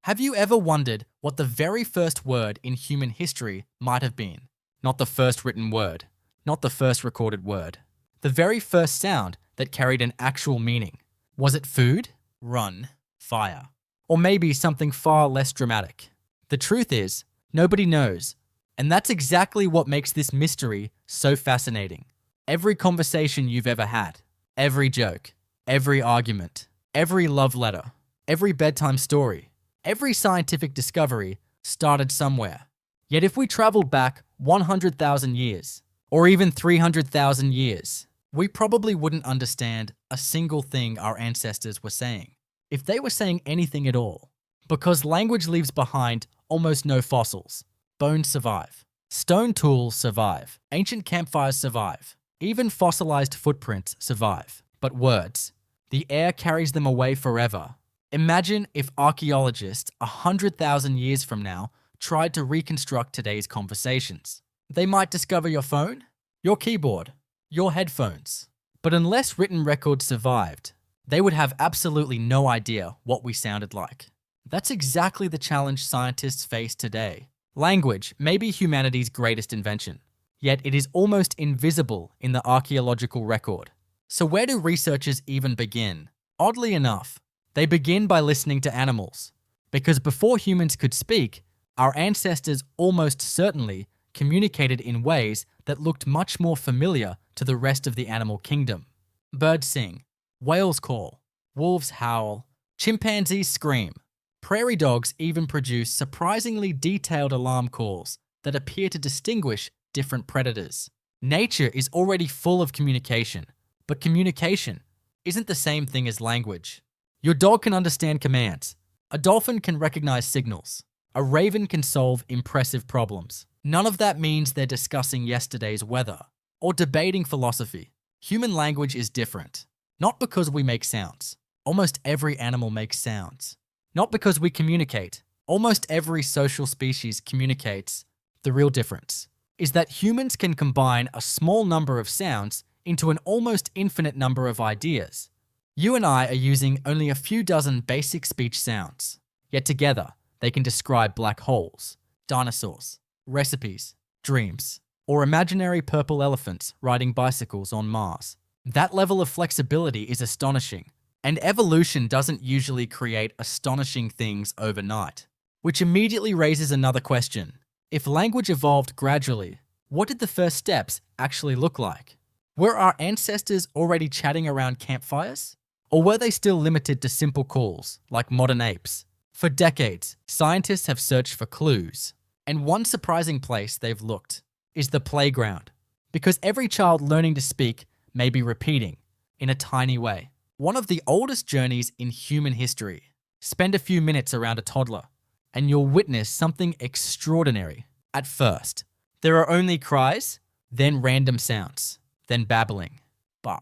Have you ever wondered what the very first word in human history might have been? Not the first written word, not the first recorded word. The very first sound that carried an actual meaning. Was it food, run, fire? Or maybe something far less dramatic? The truth is, nobody knows. And that's exactly what makes this mystery so fascinating. Every conversation you've ever had, every joke, every argument, every love letter, every bedtime story, every scientific discovery started somewhere. Yet if we traveled back 100,000 years, or even 300,000 years, we probably wouldn't understand a single thing our ancestors were saying, if they were saying anything at all. Because language leaves behind almost no fossils. Bones survive. Stone tools survive. Ancient campfires survive. Even fossilized footprints survive. But words, the air carries them away forever. Imagine if archaeologists 100,000 years from now tried to reconstruct today's conversations. They might discover your phone, your keyboard, your headphones. But unless written records survived, they would have absolutely no idea what we sounded like. That's exactly the challenge scientists face today. Language may be humanity's greatest invention, yet it is almost invisible in the archaeological record. So where do researchers even begin? Oddly enough, they begin by listening to animals, because before humans could speak, our ancestors almost certainly communicated in ways that looked much more familiar to the rest of the animal kingdom. Birds sing, whales call, wolves howl, chimpanzees scream. Prairie dogs even produce surprisingly detailed alarm calls that appear to distinguish different predators. Nature is already full of communication, but communication isn't the same thing as language. Your dog can understand commands. A dolphin can recognize signals. A raven can solve impressive problems. None of that means they're discussing yesterday's weather or debating philosophy. Human language is different. Not because we make sounds. Almost every animal makes sounds. Not because we communicate. Almost every social species communicates. The real difference is that humans can combine a small number of sounds into an almost infinite number of ideas. You and I are using only a few dozen basic speech sounds, yet together they can describe black holes, dinosaurs, recipes, dreams, or imaginary purple elephants riding bicycles on Mars. That level of flexibility is astonishing, and evolution doesn't usually create astonishing things overnight, which immediately raises another question. If language evolved gradually, what did the first steps actually look like? Were our ancestors already chatting around campfires? Or were they still limited to simple calls, like modern apes? For decades, scientists have searched for clues, and one surprising place they've looked is the playground, because every child learning to speak may be repeating in a tiny way. One of the oldest journeys in human history. Spend a few minutes around a toddler, and you'll witness something extraordinary. At first, there are only cries, then random sounds, then babbling. Ba,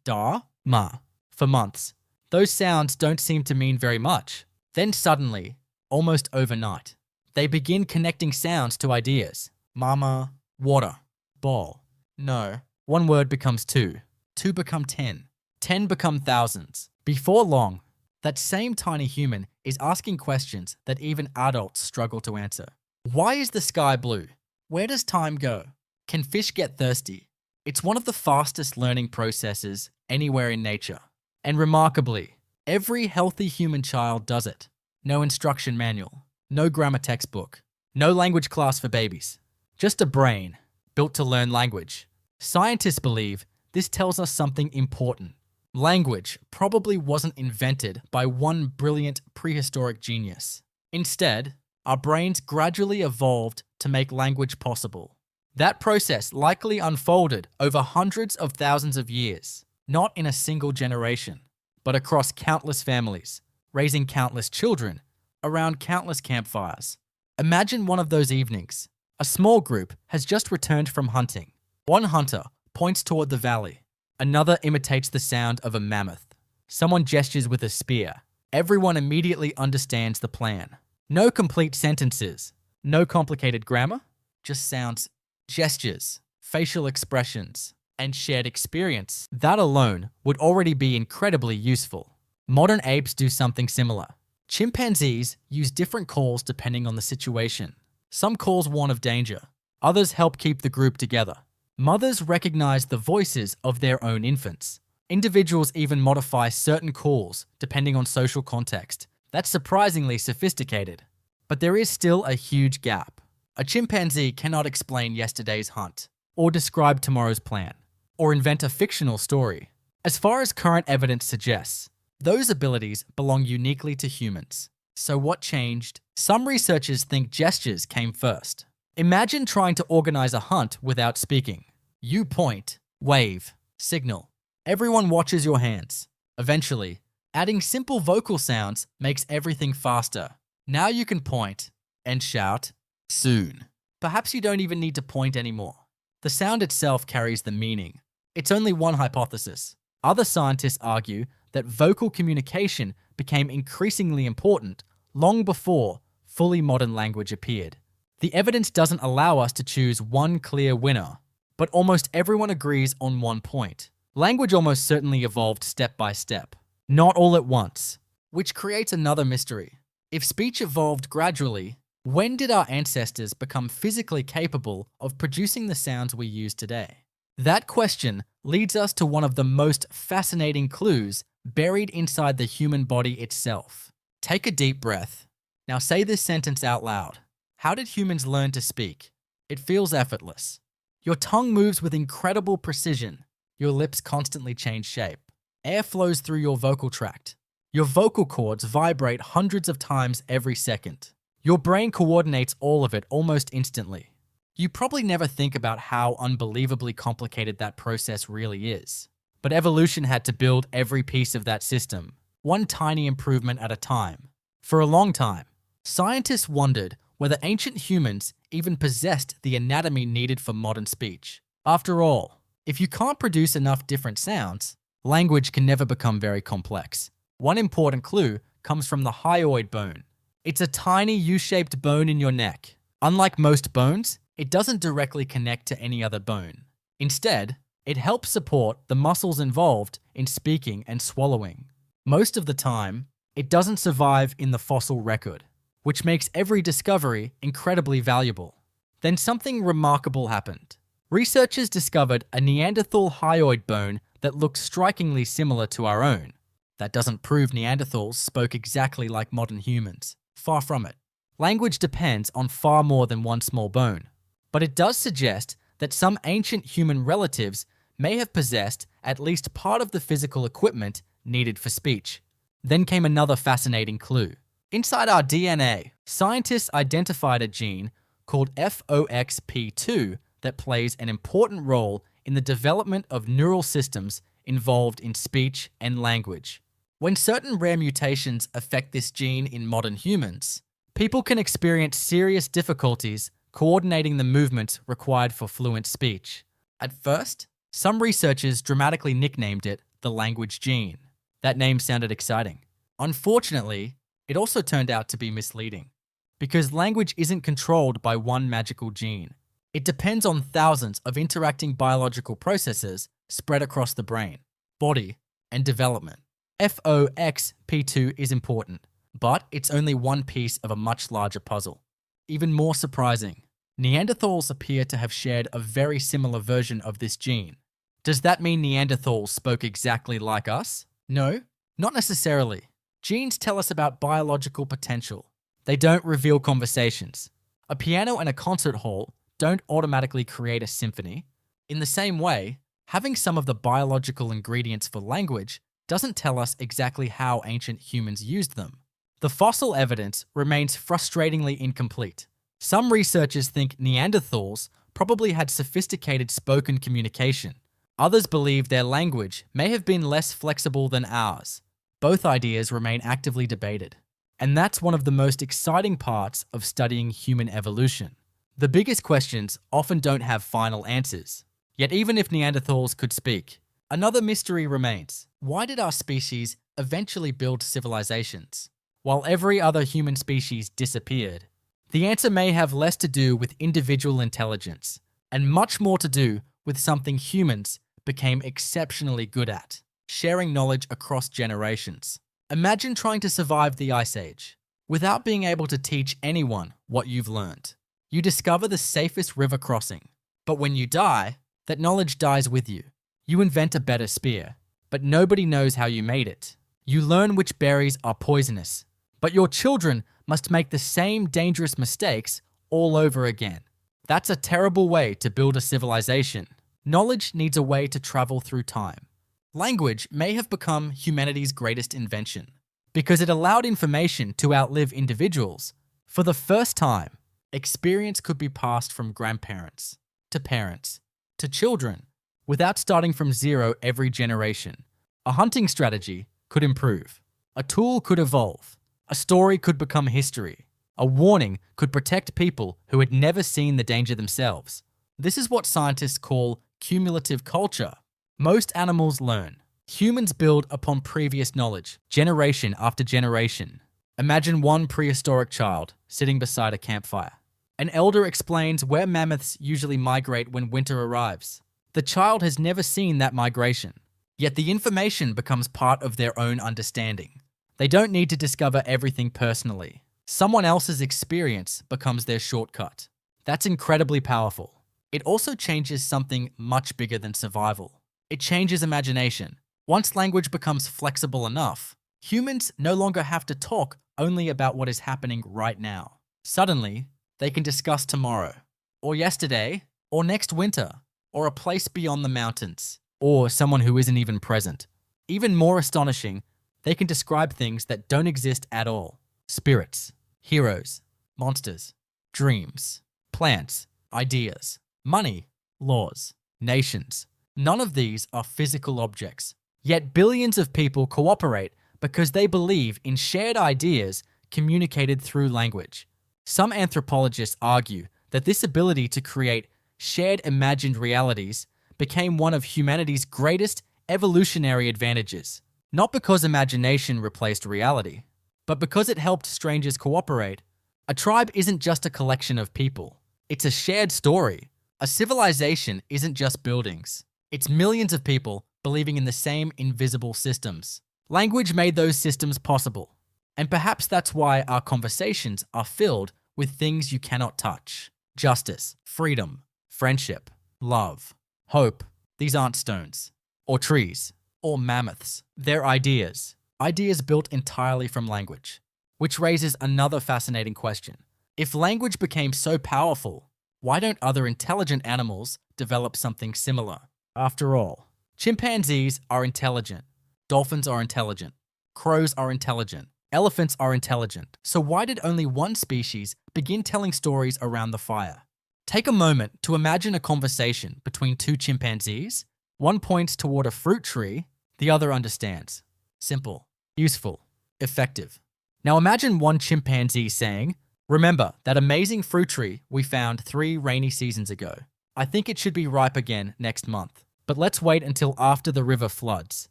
da, ma. For months, those sounds don't seem to mean very much. Then suddenly, almost overnight, they begin connecting sounds to ideas. Mama, water, ball. No, one word becomes two. Two become 10. 10 become thousands. Before long, that same tiny human is asking questions that even adults struggle to answer. Why is the sky blue? Where does time go? Can fish get thirsty? It's one of the fastest learning processes anywhere in nature. And remarkably, every healthy human child does it. No instruction manual, no grammar textbook, no language class for babies. Just a brain built to learn language. Scientists believe this tells us something important. Language probably wasn't invented by one brilliant prehistoric genius. Instead, our brains gradually evolved to make language possible. That process likely unfolded over hundreds of thousands of years. Not in a single generation, but across countless families, raising countless children, around countless campfires. Imagine one of those evenings. A small group has just returned from hunting. One hunter points toward the valley. Another imitates the sound of a mammoth. Someone gestures with a spear. Everyone immediately understands the plan. No complete sentences, no complicated grammar, just sounds, gestures, facial expressions, and shared experience. That alone would already be incredibly useful. Modern apes do something similar. Chimpanzees use different calls depending on the situation. Some calls warn of danger. Others help keep the group together. Mothers recognize the voices of their own infants. Individuals even modify certain calls depending on social context. That's surprisingly sophisticated. But there is still a huge gap. A chimpanzee cannot explain yesterday's hunt, or describe tomorrow's plan, or invent a fictional story. As far as current evidence suggests, those abilities belong uniquely to humans. So what changed? Some researchers think gestures came first. Imagine trying to organize a hunt without speaking. You point, wave, signal. Everyone watches your hands. Eventually, adding simple vocal sounds makes everything faster. Now you can point and shout, soon. Perhaps you don't even need to point anymore. The sound itself carries the meaning. It's only one hypothesis. Other scientists argue that vocal communication became increasingly important long before fully modern language appeared. The evidence doesn't allow us to choose one clear winner, but almost everyone agrees on one point. Language almost certainly evolved step by step, not all at once, which creates another mystery. If speech evolved gradually, when did our ancestors become physically capable of producing the sounds we use today? That question leads us to one of the most fascinating clues buried inside the human body itself. Take a deep breath. Now say this sentence out loud. How did humans learn to speak? It feels effortless. Your tongue moves with incredible precision. Your lips constantly change shape. Air flows through your vocal tract. Your vocal cords vibrate hundreds of times every second. Your brain coordinates all of it almost instantly. You probably never think about how unbelievably complicated that process really is. But evolution had to build every piece of that system, one tiny improvement at a time. For a long time, scientists wondered whether ancient humans even possessed the anatomy needed for modern speech. After all, if you can't produce enough different sounds, language can never become very complex. One important clue comes from the hyoid bone. It's a tiny U-shaped bone in your neck. Unlike most bones, it doesn't directly connect to any other bone. Instead, it helps support the muscles involved in speaking and swallowing. Most of the time, it doesn't survive in the fossil record, which makes every discovery incredibly valuable. Then something remarkable happened. Researchers discovered a Neanderthal hyoid bone that looked strikingly similar to our own. That doesn't prove Neanderthals spoke exactly like modern humans. Far from it. Language depends on far more than one small bone. But it does suggest that some ancient human relatives may have possessed at least part of the physical equipment needed for speech. Then came another fascinating clue. Inside our DNA, scientists identified a gene called FOXP2 that plays an important role in the development of neural systems involved in speech and language. When certain rare mutations affect this gene in modern humans, people can experience serious difficulties coordinating the movements required for fluent speech. At first, some researchers dramatically nicknamed it the language gene. That name sounded exciting. Unfortunately, it also turned out to be misleading, because language isn't controlled by one magical gene. It depends on thousands of interacting biological processes spread across the brain, body, and development. FOXP2 is important, but it's only one piece of a much larger puzzle. Even more surprising, Neanderthals appear to have shared a very similar version of this gene. Does that mean Neanderthals spoke exactly like us? No, not necessarily. Genes tell us about biological potential. They don't reveal conversations. A piano and a concert hall don't automatically create a symphony. In the same way, having some of the biological ingredients for language doesn't tell us exactly how ancient humans used them. The fossil evidence remains frustratingly incomplete. Some researchers think Neanderthals probably had sophisticated spoken communication. Others believe their language may have been less flexible than ours. Both ideas remain actively debated. And that's one of the most exciting parts of studying human evolution. The biggest questions often don't have final answers. Yet even if Neanderthals could speak, another mystery remains. Why did our species eventually build civilizations, while every other human species disappeared? The answer may have less to do with individual intelligence, and much more to do with something humans became exceptionally good at: sharing knowledge across generations. Imagine trying to survive the Ice Age without being able to teach anyone what you've learned. You discover the safest river crossing, but when you die, that knowledge dies with you. You invent a better spear, but nobody knows how you made it. You learn which berries are poisonous, but your children must make the same dangerous mistakes all over again. That's a terrible way to build a civilization. Knowledge needs a way to travel through time. Language may have become humanity's greatest invention because it allowed information to outlive individuals. For the first time, experience could be passed from grandparents to parents to children without starting from zero every generation. A hunting strategy could improve. A tool could evolve. A story could become history. A warning could protect people who had never seen the danger themselves. This is what scientists call cumulative culture. Most animals learn. Humans build upon previous knowledge, generation after generation. Imagine one prehistoric child sitting beside a campfire. An elder explains where mammoths usually migrate when winter arrives. The child has never seen that migration, yet the information becomes part of their own understanding. They don't need to discover everything personally. Someone else's experience becomes their shortcut. That's incredibly powerful. It also changes something much bigger than survival. It changes imagination. Once language becomes flexible enough, humans no longer have to talk only about what is happening right now. Suddenly, they can discuss tomorrow, or yesterday, or next winter, or a place beyond the mountains, or someone who isn't even present. Even more astonishing, they can describe things that don't exist at all. Spirits, heroes, monsters, dreams, plants, ideas, money, laws, nations. None of these are physical objects. Yet billions of people cooperate because they believe in shared ideas communicated through language. Some anthropologists argue that this ability to create shared imagined realities became one of humanity's greatest evolutionary advantages. Not because imagination replaced reality, but because it helped strangers cooperate. A tribe isn't just a collection of people. It's a shared story. A civilization isn't just buildings. It's millions of people believing in the same invisible systems. Language made those systems possible. And perhaps that's why our conversations are filled with things you cannot touch. Justice, freedom, friendship, love, hope. These aren't stones, or trees, or mammoths. They're ideas. Ideas built entirely from language. Which raises another fascinating question. If language became so powerful, why don't other intelligent animals develop something similar? After all, chimpanzees are intelligent. Dolphins are intelligent. Crows are intelligent. Elephants are intelligent. So why did only one species begin telling stories around the fire? Take a moment to imagine a conversation between two chimpanzees. One points toward a fruit tree, the other understands. Simple, useful, effective. Now imagine one chimpanzee saying, "Remember that amazing fruit tree we found 3 rainy seasons ago. I think it should be ripe again next month. But let's wait until after the river floods,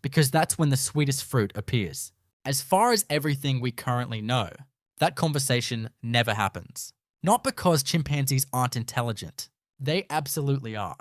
because that's when the sweetest fruit appears." As far as everything we currently know, that conversation never happens. Not because chimpanzees aren't intelligent. They absolutely are.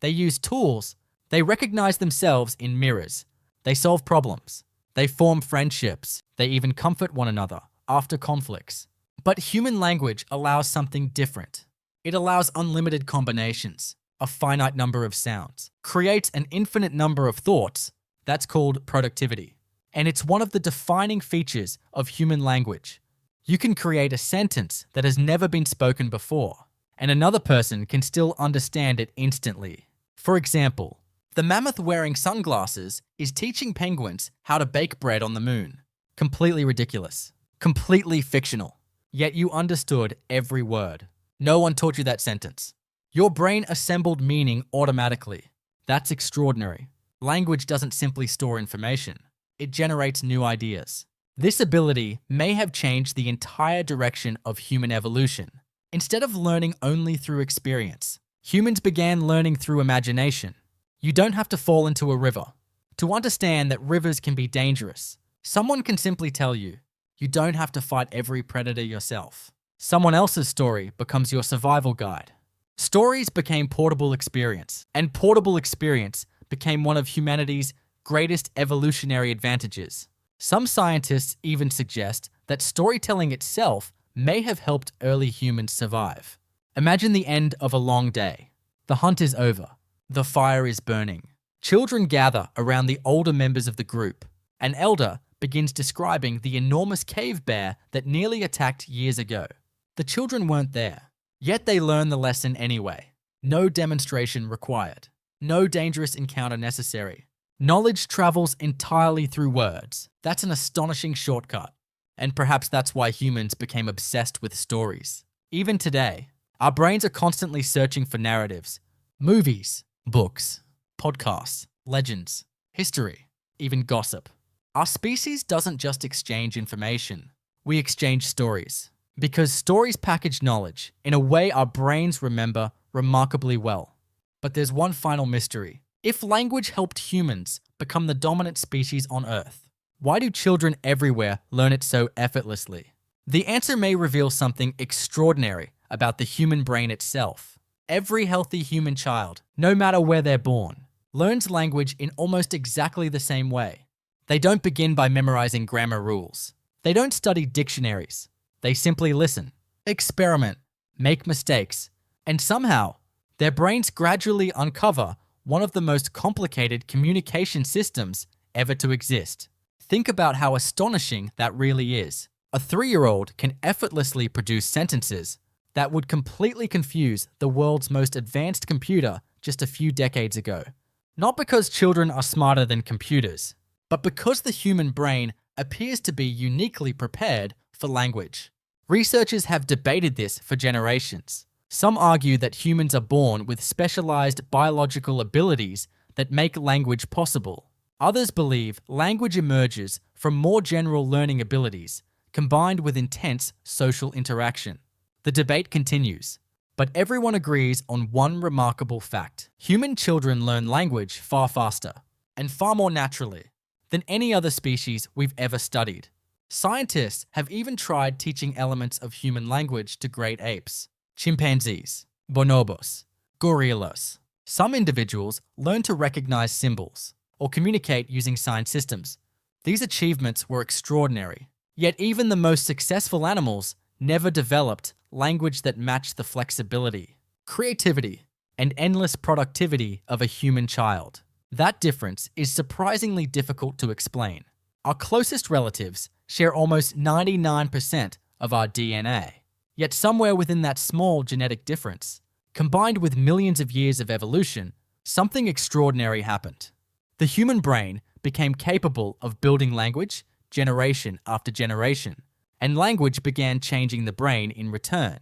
They use tools. They recognize themselves in mirrors. They solve problems. They form friendships. They even comfort one another after conflicts. But human language allows something different. It allows unlimited combinations, a finite number of sounds, creates an infinite number of thoughts. That's called productivity. And it's one of the defining features of human language. You can create a sentence that has never been spoken before, and another person can still understand it instantly. For example, the mammoth wearing sunglasses is teaching penguins how to bake bread on the moon. Completely ridiculous. Completely fictional. Yet you understood every word. No one taught you that sentence. Your brain assembled meaning automatically. That's extraordinary. Language doesn't simply store information. It generates new ideas. This ability may have changed the entire direction of human evolution. Instead of learning only through experience, humans began learning through imagination. You don't have to fall into a river to understand that rivers can be dangerous. Someone can simply tell you. You don't have to fight every predator yourself. Someone else's story becomes your survival guide. Stories became portable experience, and portable experience became one of humanity's greatest evolutionary advantages. Some scientists even suggest that storytelling itself may have helped early humans survive. Imagine the end of a long day. The hunt is over. The fire is burning. Children gather around the older members of the group. An elder begins describing the enormous cave bear that nearly attacked years ago. The children weren't there, yet they learn the lesson anyway. No demonstration required. No dangerous encounter necessary. Knowledge travels entirely through words. That's an astonishing shortcut. And perhaps that's why humans became obsessed with stories. Even today, our brains are constantly searching for narratives. Movies, books, podcasts, legends, history, even gossip. Our species doesn't just exchange information. We exchange stories. Because stories package knowledge in a way our brains remember remarkably well. But there's one final mystery. If language helped humans become the dominant species on Earth, why do children everywhere learn it so effortlessly? The answer may reveal something extraordinary about the human brain itself. Every healthy human child, no matter where they're born, learns language in almost exactly the same way. They don't begin by memorizing grammar rules. They don't study dictionaries. They simply listen, experiment, make mistakes, and somehow their brains gradually uncover one of the most complicated communication systems ever to exist. Think about how astonishing that really is. A 3-year-old can effortlessly produce sentences that would completely confuse the world's most advanced computer just a few decades ago. Not because children are smarter than computers, but because the human brain appears to be uniquely prepared for language. Researchers have debated this for generations. Some argue that humans are born with specialized biological abilities that make language possible. Others believe language emerges from more general learning abilities combined with intense social interaction. The debate continues, but everyone agrees on one remarkable fact. Human children learn language far faster and far more naturally than any other species we've ever studied. Scientists have even tried teaching elements of human language to great apes, chimpanzees, bonobos, gorillas. Some individuals learn to recognize symbols or communicate using sign systems. These achievements were extraordinary, yet even the most successful animals never developed language that matched the flexibility, creativity, and endless productivity of a human child. That difference is surprisingly difficult to explain. Our closest relatives share almost 99% of our DNA. Yet somewhere within that small genetic difference, combined with millions of years of evolution, something extraordinary happened. The human brain became capable of building language generation after generation, and language began changing the brain in return.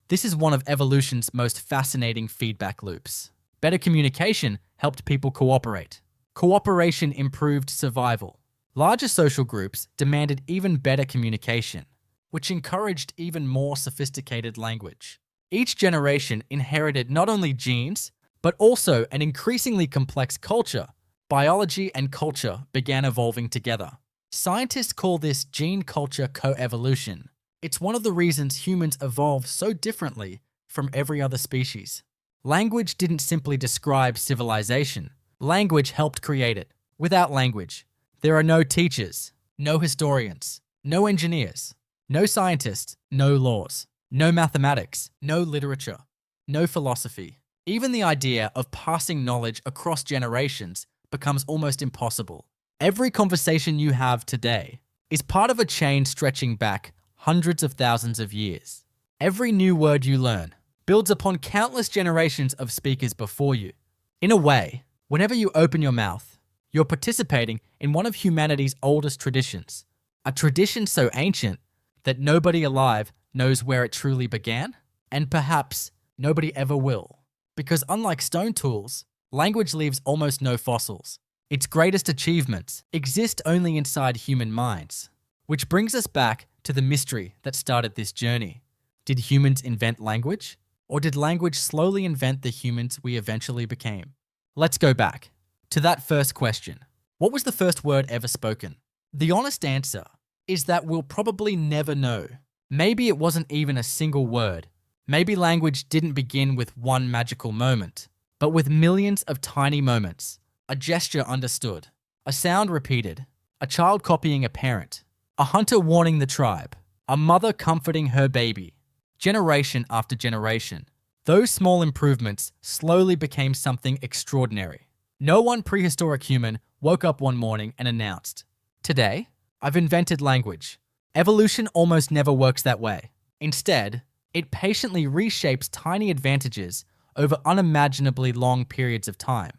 This is one of evolution's most fascinating feedback loops. Better communication helped people cooperate. Cooperation improved survival. Larger social groups demanded even better communication, which encouraged even more sophisticated language. Each generation inherited not only genes, but also an increasingly complex culture. Biology and culture began evolving together. Scientists call this gene-culture coevolution. It's one of the reasons humans evolved so differently from every other species. Language didn't simply describe civilization. Language helped create it. Without language, there are no teachers, no historians, no engineers, no scientists, no laws, no mathematics, no literature, no philosophy. Even the idea of passing knowledge across generations becomes almost impossible. Every conversation you have today is part of a chain stretching back hundreds of thousands of years. Every new word you learn builds upon countless generations of speakers before you. In a way, whenever you open your mouth, you're participating in one of humanity's oldest traditions, a tradition so ancient that nobody alive knows where it truly began, and perhaps nobody ever will. Because unlike stone tools, language leaves almost no fossils. Its greatest achievements exist only inside human minds. Which brings us back to the mystery that started this journey. Did humans invent language? Or did language slowly invent the humans we eventually became? Let's go back to that first question. What was the first word ever spoken? The honest answer is that we'll probably never know. Maybe it wasn't even a single word. Maybe language didn't begin with one magical moment, but with millions of tiny moments. A gesture understood, a sound repeated, a child copying a parent, a hunter warning the tribe, a mother comforting her baby. Generation after generation, those small improvements slowly became something extraordinary. No one prehistoric human woke up one morning and announced, "Today, I've invented language." Evolution almost never works that way. Instead, it patiently reshapes tiny advantages over unimaginably long periods of time.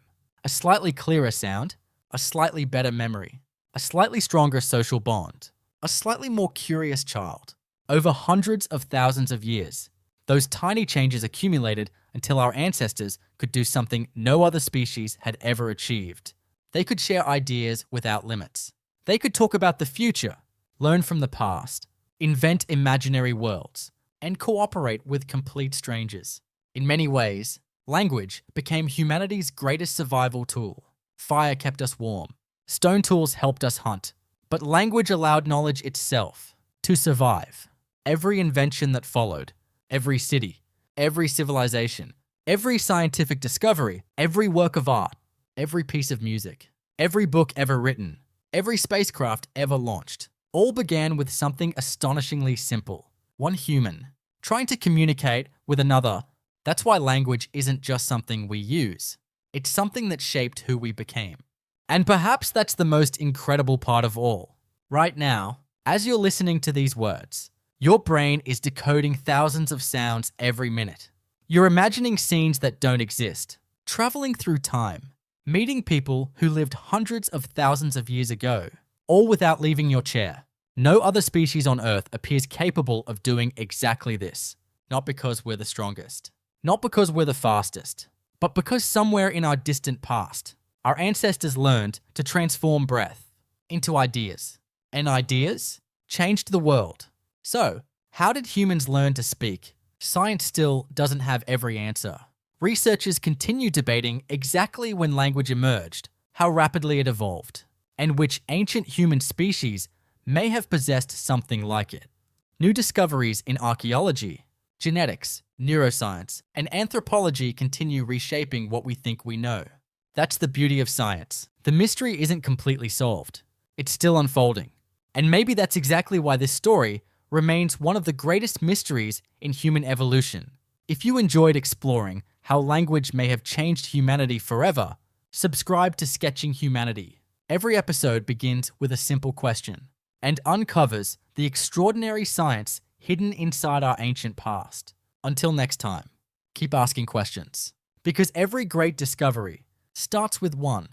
A slightly clearer sound, a slightly better memory, a slightly stronger social bond, a slightly more curious child. Over hundreds of thousands of years, those tiny changes accumulated until our ancestors could do something no other species had ever achieved. They could share ideas without limits. They could talk about the future, learn from the past, invent imaginary worlds, and cooperate with complete strangers. In many ways, language became humanity's greatest survival tool. Fire kept us warm. Stone tools helped us hunt. But language allowed knowledge itself to survive. Every invention that followed, every city, every civilization, every scientific discovery, every work of art, every piece of music, every book ever written, every spacecraft ever launched, all began with something astonishingly simple. One human trying to communicate with another. That's why language isn't just something we use. It's something that shaped who we became. And perhaps that's the most incredible part of all. Right now, as you're listening to these words, your brain is decoding thousands of sounds every minute. You're imagining scenes that don't exist, traveling through time, meeting people who lived hundreds of thousands of years ago, all without leaving your chair. No other species on Earth appears capable of doing exactly this. Not because we're the strongest, not because we're the fastest, but because somewhere in our distant past, our ancestors learned to transform breath into ideas, and ideas changed the world. So, how did humans learn to speak? Science still doesn't have every answer. Researchers continue debating exactly when language emerged, how rapidly it evolved, and which ancient human species may have possessed something like it. New discoveries in archaeology, genetics, neuroscience, and anthropology continue reshaping what we think we know. That's the beauty of science. The mystery isn't completely solved. It's still unfolding. And maybe that's exactly why this story remains one of the greatest mysteries in human evolution. If you enjoyed exploring how language may have changed humanity forever, subscribe to Sketching Humanity. Every episode begins with a simple question and uncovers the extraordinary science hidden inside our ancient past. Until next time, keep asking questions, because every great discovery starts with one